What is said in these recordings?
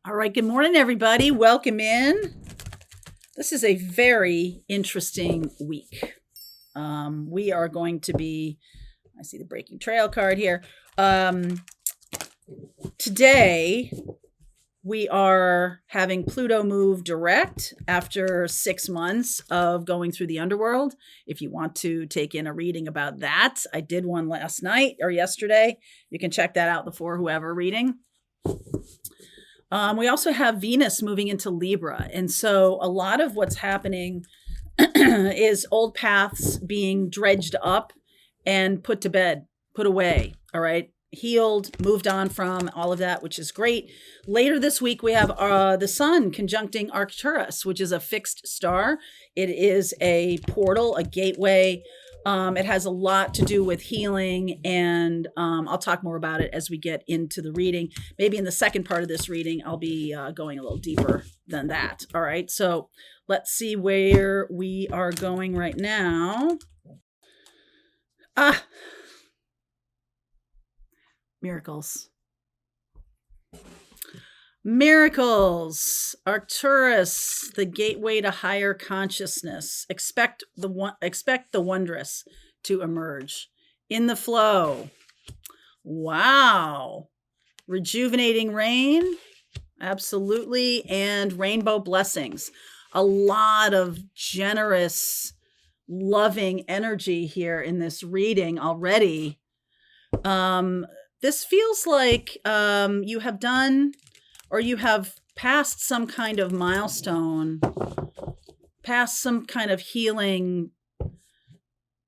All right, good morning, everybody. Welcome in. This is a very interesting week. We are going to be, I see the breaking trail card here. Today, we are having Pluto move direct after 6 months of going through the underworld. If you want to take in a reading about that, I did one last night or yesterday. You can check that out, the For Whoever reading. We also have Venus moving into Libra. And so a lot of what's happening is old paths being dredged up and put to bed, put away. All right. Healed, moved on from all of that, which is great. Later this week, we have the sun conjuncting Arcturus, which is a fixed star. It is a portal, a gateway. It has a lot to do with healing, and I'll talk more about it as we get into the reading. Maybe in the second part of this reading, I'll be going a little deeper than that. All right, so let's see where we are going right now. Miracles. Miracles. Arcturus, the gateway to higher consciousness. Expect the wondrous to emerge. In the flow. Wow. Rejuvenating rain. Absolutely. And rainbow blessings. A lot of generous, loving energy here in this reading already. This feels like you have done, or you have passed some kind of milestone, passed some kind of healing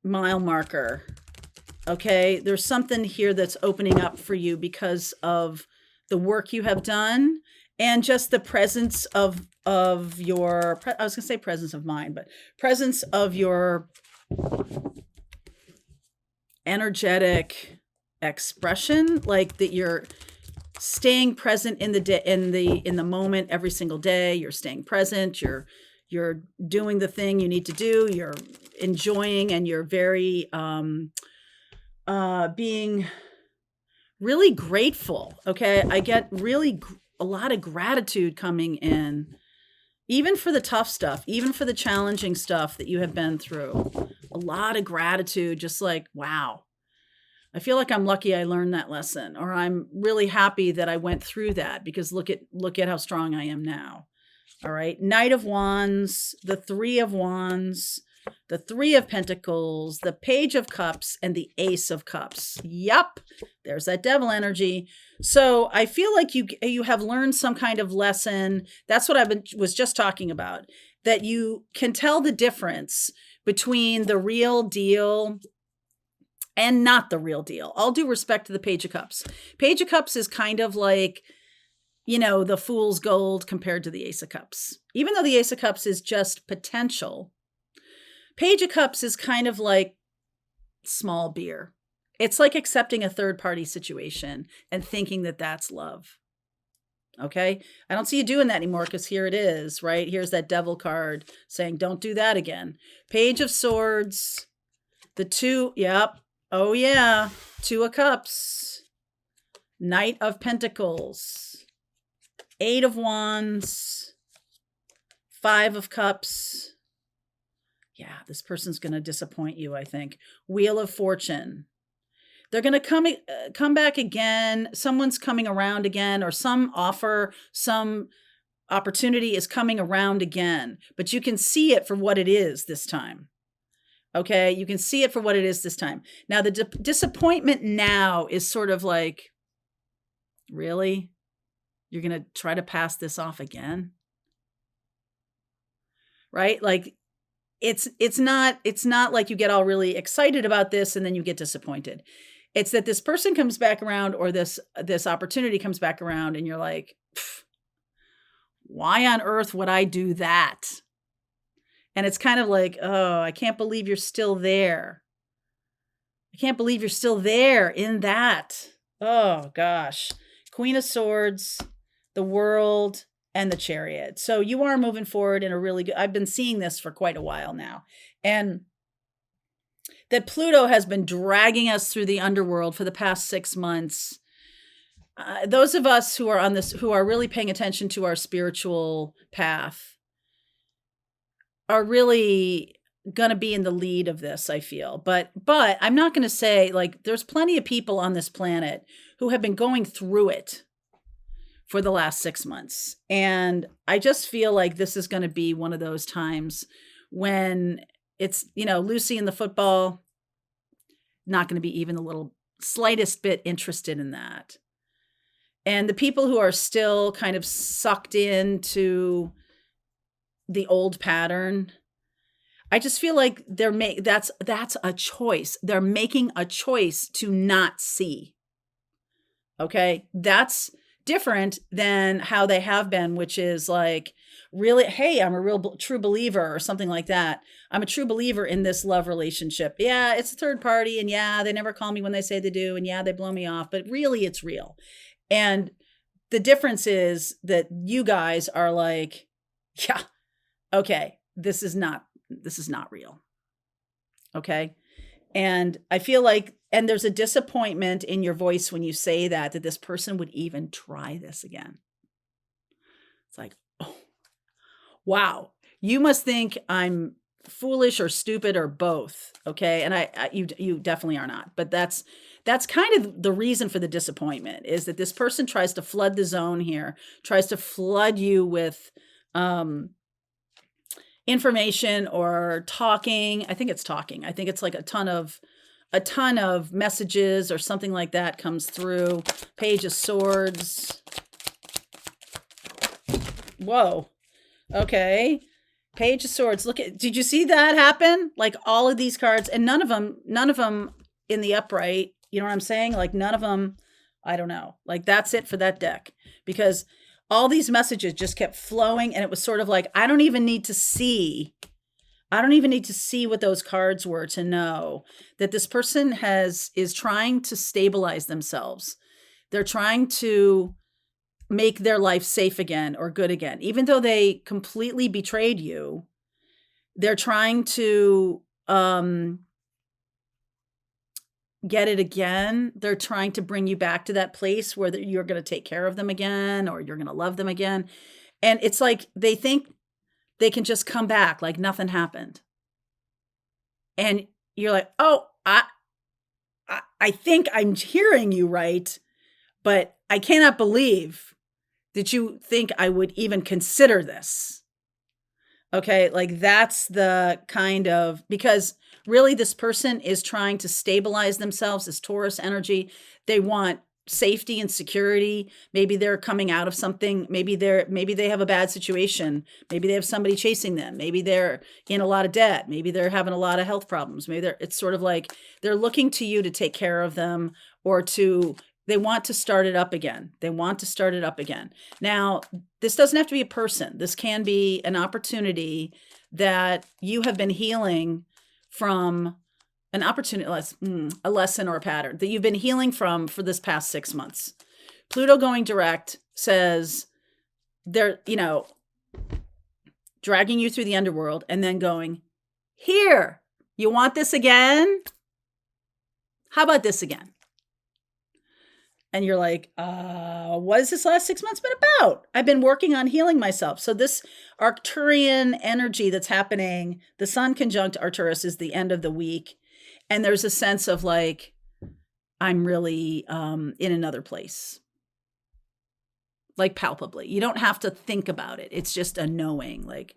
mile marker. Okay, there's something here that's opening up for you because of the work you have done and just the presence of your, I was gonna say presence of mind, but presence of your energetic expression, like that you're staying present in the day, in the moment every single day. You're staying present, you're doing the thing you need to do, you're enjoying, and you're very being really grateful. Okay, I get really a lot of gratitude coming in, even for the tough stuff, even for the challenging stuff that you have been through. A lot of gratitude, just like, wow, I feel like I'm lucky I learned that lesson, or I'm really happy that I went through that, because look at how strong I am now. All right. Knight of Wands, the Three of Wands, the Three of Pentacles, the Page of Cups, and the Ace of Cups. Yup. There's that devil energy. So I feel like you have learned some kind of lesson. That's what was just talking about, that you can tell the difference between the real deal and not the real deal. All due respect to the Page of Cups. Page of Cups is kind of like, the fool's gold compared to the Ace of Cups. Even though the Ace of Cups is just potential, Page of Cups is kind of like small beer. It's like accepting a third-party situation and thinking that that's love. Okay? I don't see you doing that anymore, because here it is, right? Here's that devil card saying, don't do that again. Page of Swords, the two, yep. Oh, yeah. Two of Cups, Knight of Pentacles, Eight of Wands, Five of Cups. Yeah, this person's going to disappoint you, I think. Wheel of Fortune. They're going to come back again. Someone's coming around again, or some offer, some opportunity is coming around again. But you can see it for what it is this time. Okay, you can see it for what it is this time. Now, the disappointment now is sort of like, really? You're going to try to pass this off again? Right? Like, it's not like you get all really excited about this and then you get disappointed. It's that this person comes back around, or this opportunity comes back around, and you're like, why on earth would I do that? And it's kind of like, oh, I can't believe you're still there. I can't believe you're still there in that. Oh, gosh. Queen of Swords, the World, and the Chariot. So you are moving forward in a really good, I've been seeing this for quite a while now. And that Pluto has been dragging us through the underworld for the past 6 months. those of us who are on this, who are really paying attention to our spiritual path, are really going to be in the lead of this, I feel. But I'm not going to say, like, there's plenty of people on this planet who have been going through it for the last 6 months. And I just feel like this is going to be one of those times when it's, Lucy in the football, not going to be even a little slightest bit interested in that. And the people who are still kind of sucked into the old pattern, I just feel like that's a choice. They're making a choice to not see. Okay? That's different than how they have been, which is like, really, hey, I'm a real true believer, or something like that. I'm a true believer in this love relationship. Yeah, it's a third party, and yeah, they never call me when they say they do, and yeah, they blow me off, but really it's real. And the difference is that you guys are like, yeah, okay, this is not real. Okay? And I feel like, and there's a disappointment in your voice when you say that this person would even try this again. It's like, oh, wow, you must think I'm foolish or stupid or both. Okay. And you definitely are not, but that's kind of the reason for the disappointment, is that this person tries to flood the zone here, tries to flood you with, information or talking. I think it's talking. I think it's like a ton of messages or something like that comes through. Page of Swords. Whoa. Okay. Page of Swords. Did you see that happen? Like all of these cards, and none of them in the upright. You know what I'm saying? Like none of them, I don't know. Like that's it for that deck, because all these messages just kept flowing, and it was sort of like, I don't even need to see what those cards were to know that this person is trying to stabilize themselves. They're trying to make their life safe again or good again. Even though they completely betrayed you, they're trying to get it again. They're trying to bring you back to that place where you're going to take care of them again, or you're going to love them again. And it's like they think they can just come back like nothing happened. And you're like, oh, I think I'm hearing you right, but I cannot believe that you think I would even consider this. Okay, like that's the kind of, because really this person is trying to stabilize themselves, this Taurus energy. They want safety and security. Maybe they're coming out of something. Maybe they have a bad situation. Maybe they have somebody chasing them. Maybe they're in a lot of debt. Maybe they're having a lot of health problems. Maybe it's sort of like they're looking to you to take care of them, or they want to start it up again. Now, this doesn't have to be a person. This can be an opportunity that you have been healing from, an opportunity, a lesson or a pattern that you've been healing from for this past 6 months. Pluto going direct says they're, dragging you through the underworld and then going, here, you want this again? How about this again? And you're like, what has this last 6 months been about? I've been working on healing myself. So this Arcturian energy that's happening, the Sun conjunct Arcturus is the end of the week. And there's a sense of like, I'm really in another place. Like palpably. You don't have to think about it. It's just a knowing, like,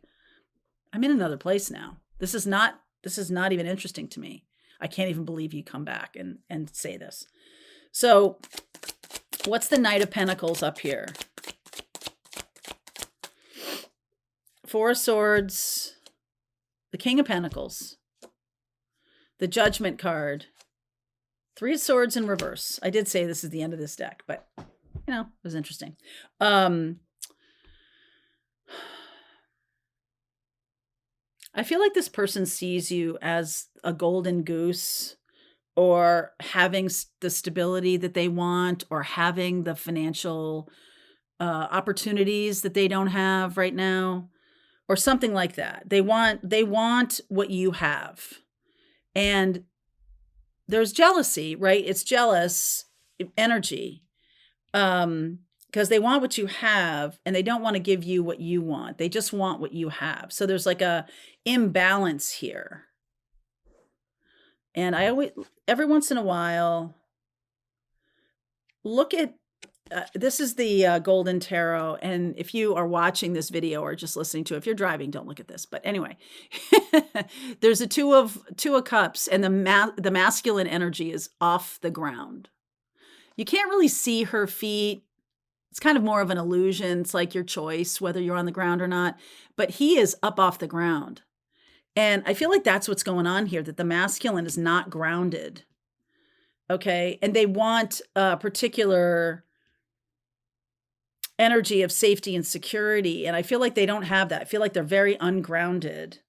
I'm in another place now. This is not even interesting to me. I can't even believe you come back and say this. So what's the Knight of Pentacles up here? Four of Swords, the King of Pentacles, the Judgment card, Three of Swords in reverse. I did say this is the end of this deck, but it was interesting. I feel like this person sees you as a golden goose, or having the stability that they want, or having the financial opportunities that they don't have right now, or something like that. They want what you have. And there's jealousy, right? It's jealous energy. Because they want what you have and they don't want to give you what you want. They just want what you have. So there's like a imbalance here. And I always, every once in a while, look at this is the Golden Tarot. And if you are watching this video or just listening to it, if you're driving, don't look at this. But anyway, there's a two of cups, and the masculine energy is off the ground. You can't really see her feet. It's kind of more of an illusion. It's like your choice, whether you're on the ground or not. But he is up off the ground. And I feel like that's what's going on here, that the masculine is not grounded. Okay. And they want a particular energy of safety and security. And I feel like they don't have that. I feel like they're very ungrounded.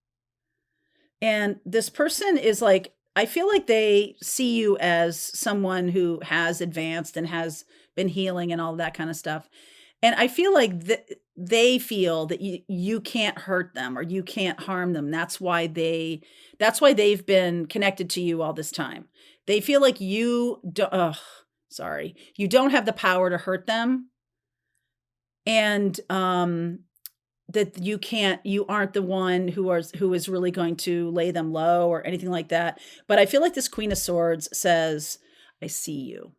And this person is like, I feel like they see you as someone who has advanced and has been healing and all that kind of stuff. And I feel like they feel that you can't hurt them or you can't harm them. That's why they've been connected to you all this time. They feel like you don't have the power to hurt them. And that you aren't the one who is really going to lay them low or anything like that. But I feel like this Queen of Swords says, I see you.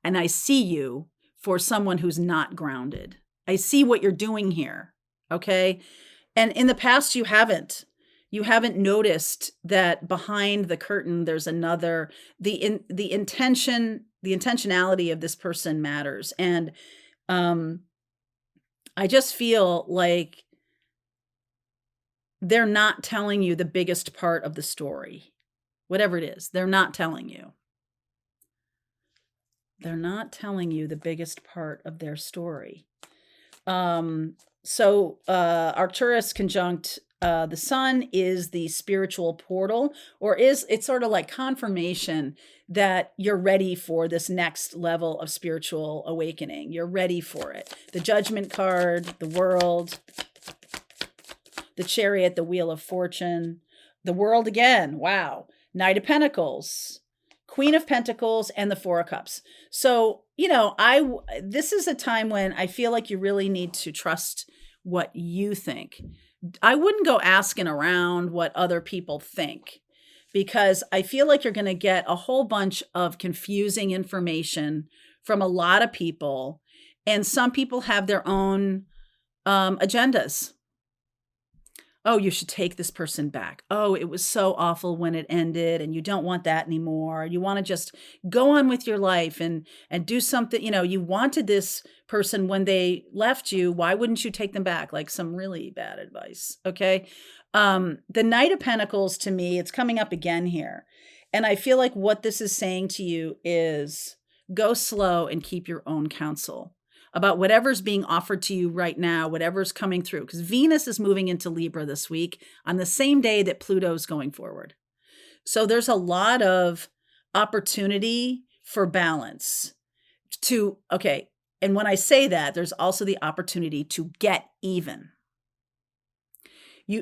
And I see you for someone who's not grounded. I see what you're doing here. Okay. And in the past, you haven't noticed that behind the curtain, there's another, the intentionality of this person matters. And, I just feel like they're not telling you the biggest part of the story. Whatever it is, they're not telling you. They're not telling you the biggest part of their story. So Arcturus conjunct the sun is the spiritual portal, or it's sort of like confirmation that you're ready for this next level of spiritual awakening. You're ready for it. The Judgment card, the World, the Chariot, the Wheel of Fortune, the World again. Wow. Knight of Pentacles, Queen of Pentacles, and the Four of Cups. So, this is a time when I feel like you really need to trust what you think. I wouldn't go asking around what other people think, because I feel like you're going to get a whole bunch of confusing information from a lot of people. And some people have their own agendas. Oh, you should take this person back. Oh, it was so awful when it ended and you don't want that anymore. You want to just go on with your life and do something. You wanted this person when they left you. Why wouldn't you take them back? Like some really bad advice. Okay. The Knight of Pentacles, to me, it's coming up again here. And I feel like what this is saying to you is go slow and keep your own counsel about whatever's being offered to you right now, whatever's coming through. Because Venus is moving into Libra this week on the same day that Pluto's going forward. So there's a lot of opportunity for balance and when I say that, there's also the opportunity to get even.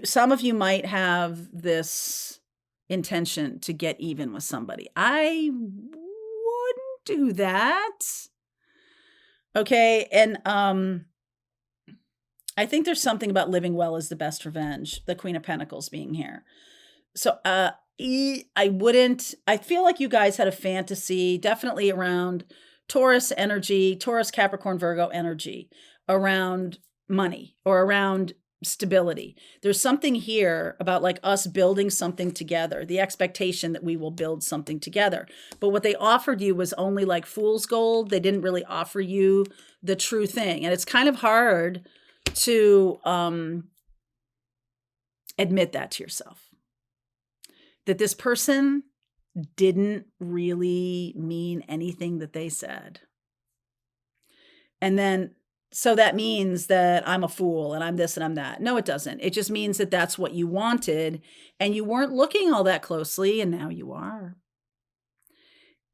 Some of you might have this intention to get even with somebody. I wouldn't do that. Okay. And I think there's something about living well is the best revenge, the Queen of Pentacles being here. So I feel like you guys had a fantasy, definitely around Taurus energy, Taurus, Capricorn, Virgo energy, around money or around stability. There's something here about like us building something together, the expectation that we will build something together. But what they offered you was only like fool's gold. They didn't really offer you the true thing. And it's kind of hard to admit that to yourself, that this person didn't really mean anything that they said. And then so that means that I'm a fool and I'm this and I'm that. No, it doesn't. It just means that that's what you wanted and you weren't looking all that closely and now you are.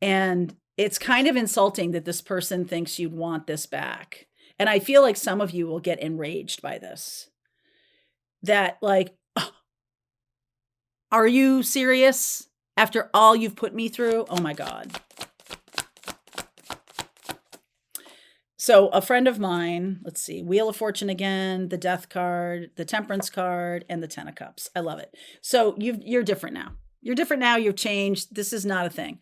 And it's kind of insulting that this person thinks you'd want this back. And I feel like some of you will get enraged by this. That like, oh, are you serious? After all you've put me through? Oh my God. So a friend of mine, let's see, Wheel of Fortune again, the Death card, the Temperance card, and the Ten of Cups. I love it. So you're different now. You're different now. You've changed. This is not a thing.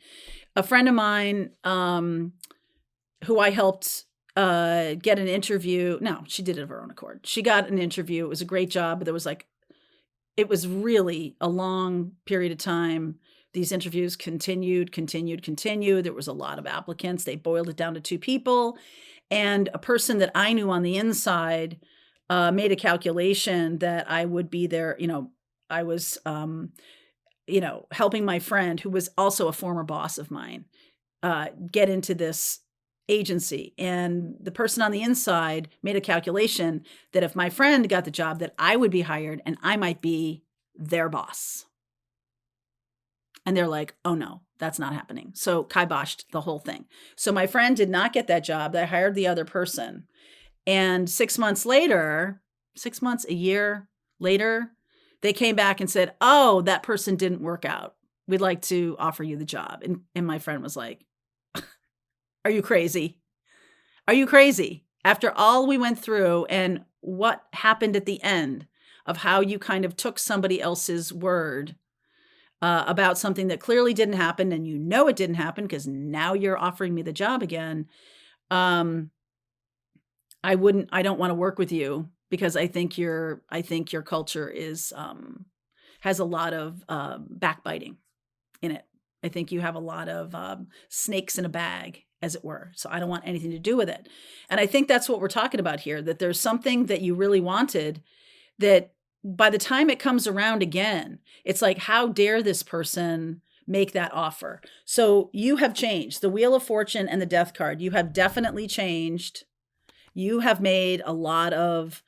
A friend of mine, who I helped get an interview. No, she did it of her own accord. She got an interview. It was a great job, but there was like, it was really a long period of time. These interviews continued. There was a lot of applicants. They boiled it down to two people. And a person that I knew on the inside made a calculation that I would be there. I was, helping my friend, who was also a former boss of mine, get into this agency. And the person on the inside made a calculation that if my friend got the job, that I would be hired and I might be their boss. And they're like, oh no, that's not happening. So kiboshed the whole thing. So my friend did not get that job. They hired the other person. And 6 months later, 6 months, a year later, they came back and said, oh, that person didn't work out. We'd like to offer you the job. And my friend was like, are you crazy? Are you crazy? After all we went through and what happened at the end of how you kind of took somebody else's word about something that clearly didn't happen, and it didn't happen because now you're offering me the job again. I don't want to work with you because I think your culture is has a lot of backbiting in it. I think you have a lot of snakes in a bag, as it were. So I don't want anything to do with it. And I think that's what we're talking about here, that there's something that you really wanted that by the time it comes around again, it's like, how dare this person make that offer? So you have changed. The Wheel of Fortune and the Death card, you have definitely changed. You have made a lot of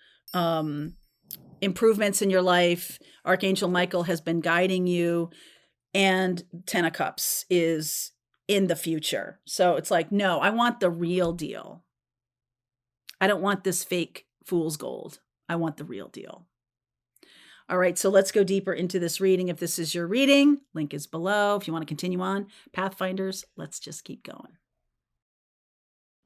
improvements in your life. Archangel Michael has been guiding you. And Ten of Cups is in the future. So it's like, no, I want the real deal. I don't want this fake fool's gold. I want the real deal. All right, so let's go deeper into this reading. If this is your reading, link is below. If you want to continue on, Pathfinders, let's just keep going.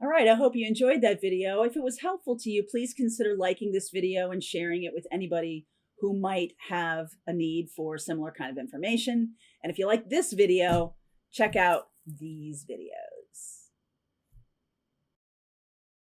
All right, I hope you enjoyed that video. If it was helpful to you, please consider liking this video and sharing it with anybody who might have a need for similar kind of information. And if you like this video, check out these videos.